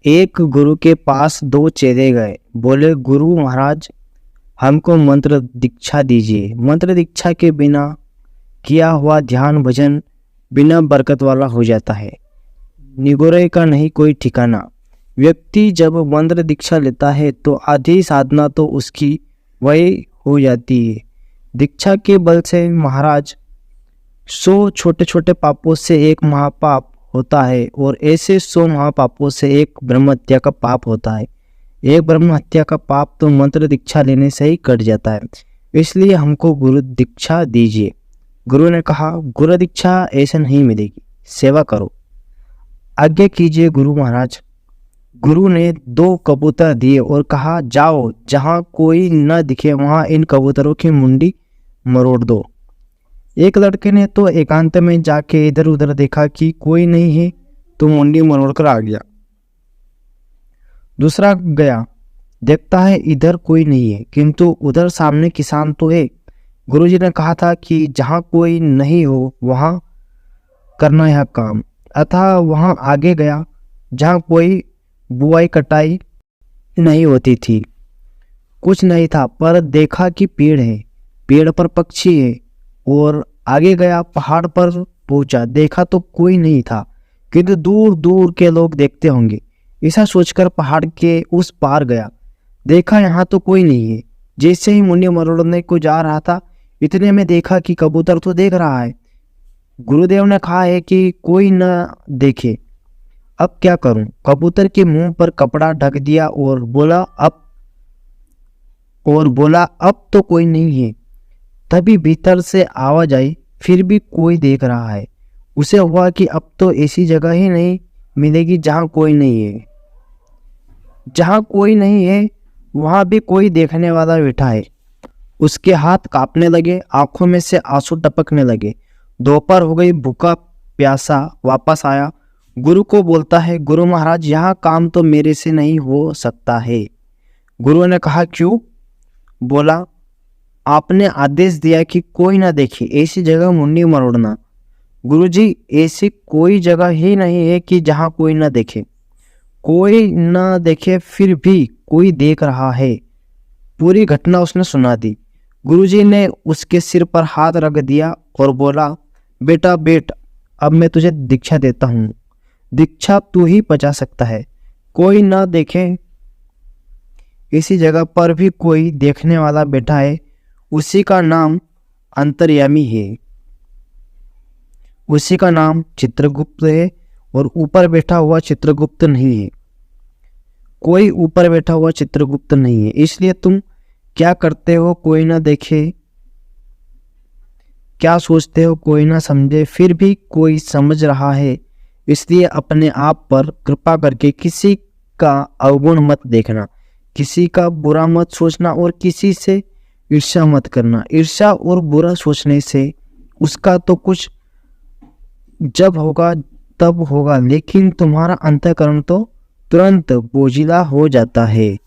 एक गुरु के पास दो चेले गए। बोले, गुरु महाराज, हमको मंत्र दीक्षा दीजिए। मंत्र दीक्षा के बिना किया हुआ ध्यान भजन बिना बरकत वाला हो जाता है। निगोरे का नहीं कोई ठिकाना। व्यक्ति जब मंत्र दीक्षा लेता है तो आधी साधना तो उसकी वही हो जाती है। दीक्षा के बल से महाराज 100 छोटे छोटे पापों से एक महापाप होता है और ऐसे 100 महापापों से एक ब्रह्म हत्या का पाप होता है। एक ब्रह्म हत्या का पाप तो मंत्र दीक्षा लेने से ही कट जाता है। इसलिए हमको गुरु दीक्षा दीजिए। गुरु ने कहा, गुरु दीक्षा ऐसे नहीं मिलेगी, सेवा करो, आज्ञा कीजिए गुरु महाराज। गुरु ने 2 कबूतर दिए और कहा, जाओ, जहाँ कोई न दिखे वहाँ इन कबूतरों की मुंडी मरोड़ दो। एक लड़के ने तो एकांत में जाके इधर उधर देखा कि कोई नहीं है तो मुंडी मरोड़ कर आ गया। दूसरा गया, देखता है इधर कोई नहीं है किंतु उधर सामने किसान तो है। गुरुजी ने कहा था कि जहाँ कोई नहीं हो वहाँ करना यह काम। अतः वहाँ आगे गया जहाँ कोई बुआई कटाई नहीं होती थी। कुछ नहीं था पर देखा कि पेड़ है, पेड़ पर पक्षी है। और आगे गया, पहाड़ पर पहुंचा, देखा तो कोई नहीं था किंतु दूर दूर के लोग देखते होंगे। ऐसा सोचकर पहाड़ के उस पार गया, देखा यहाँ तो कोई नहीं है। जैसे ही मुंडी मरोड़ने को जा रहा था इतने में देखा कि कबूतर तो देख रहा है। गुरुदेव ने कहा है कि कोई न देखे, अब क्या करूं। कबूतर के मुंह पर कपड़ा ढक दिया और बोला अब तो कोई नहीं है। तभी भीतर से आवाज आई, फिर भी कोई देख रहा है। उसे हुआ कि अब तो ऐसी जगह ही नहीं मिलेगी जहां कोई नहीं है। जहां कोई नहीं है वहां भी कोई देखने वाला बैठा है। उसके हाथ कांपने लगे, आंखों में से आंसू टपकने लगे। दोपहर हो गई, भूखा प्यासा वापस आया, गुरु को बोलता है, गुरु महाराज, यहाँ काम तो मेरे से नहीं हो सकता है। गुरु ने कहा, क्यों? बोला, आपने आदेश दिया कि कोई ना देखे, ऐसी जगह मुंडी मरोड़ना। गुरुजी, ऐसी कोई जगह ही नहीं है कि जहाँ कोई ना देखे। कोई ना देखे फिर भी कोई देख रहा है। पूरी घटना उसने सुना दी। गुरुजी ने उसके सिर पर हाथ रख दिया और बोला, बेटा बैठ, अब मैं तुझे दीक्षा देता हूँ। दीक्षा तू ही बचा सकता है। कोई ना देखे, इसी जगह पर भी कोई देखने वाला बैठा है, उसी का नाम अंतर्यामी है, उसी का नाम चित्रगुप्त है। और ऊपर बैठा हुआ चित्रगुप्त नहीं है, कोई ऊपर बैठा हुआ चित्रगुप्त नहीं है। इसलिए तुम क्या करते हो कोई ना देखे, क्या सोचते हो कोई ना समझे, फिर भी कोई समझ रहा है। इसलिए अपने आप पर कृपा करके किसी का अवगुण मत देखना, किसी का बुरा मत सोचना और किसी से ईर्ष्या मत करना। ईर्ष्या और बुरा सोचने से उसका तो कुछ जब होगा तब होगा, लेकिन तुम्हारा अंतःकरण तो तुरंत बोझिला हो जाता है।